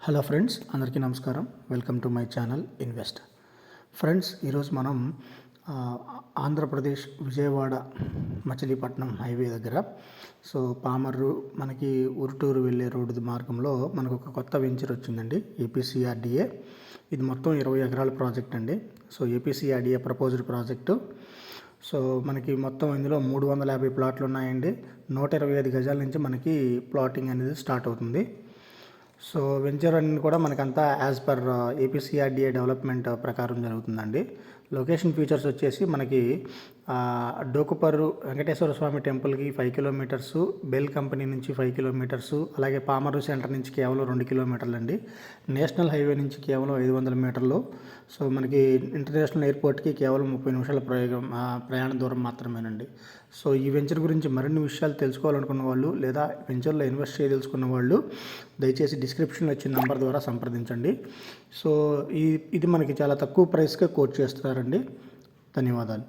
Hello friends, అందరికీ నమస్కారం. Welcome to my channel invest. Friends, ఈరోజు మనం ఆంధ్రప్రదేశ్ విజయవాడ మచిలీపట్నం హైవే దగ్గర పామర్రు మనకి ఉరుటూరు వెళ్ళే రోడ్డు మార్గంలో మనకు ఒక కొత్త వెంచర్ వచ్చిందండి. ఏపీసీఆర్డీఏ. ఇది మొత్తం 20 ఎకరాల ప్రాజెక్ట్ అండి. APCRDA proposed project. మనకి మొత్తం ఇందులో 350 ప్లాట్లు ఉన్నాయండి. 125 గజాల నుంచి మనకి ప్లాటింగ్ అనేది స్టార్ట్ అవుతుంది. వెంచర్ అన్ని కూడా మనకంతా యాజ్ పర్ ఏపీసీఆర్డీఏ డెవలప్మెంట్ ప్రకారం జరుగుతుందండి. లొకేషన్ ఫీచర్స్ వచ్చేసి మనకి డోకుపర్రు వెంకటేశ్వర స్వామి టెంపుల్కి 5 కిలోమీటర్సు, బెల్ కంపెనీ నుంచి 5 కిలోమీటర్సు, అలాగే పామర్రు సెంటర్ నుంచి కేవలం 2 కిలోమీటర్లు అండి. నేషనల్ హైవే నుంచి కేవలం 500 మీటర్లు. మనకి ఇంటర్నేషనల్ ఎయిర్పోర్ట్కి కేవలం 30 నిమిషాల ప్రయాణ దూరం మాత్రమేనండి. ఈ వెంచర్ గురించి మరిన్ని విషయాలు తెలుసుకోవాలనుకున్న వాళ్ళు లేదా వెంచర్లో ఇన్వెస్ట్ చేయదలుచుకున్న వాళ్ళు దయచేసి డిస్క్రిప్షన్లో వచ్చిన నెంబర్ ద్వారా సంప్రదించండి. ఇది మనకి చాలా తక్కువ ప్రైస్కే కోట్ చేస్తున్నారండి. ధన్యవాదాలు.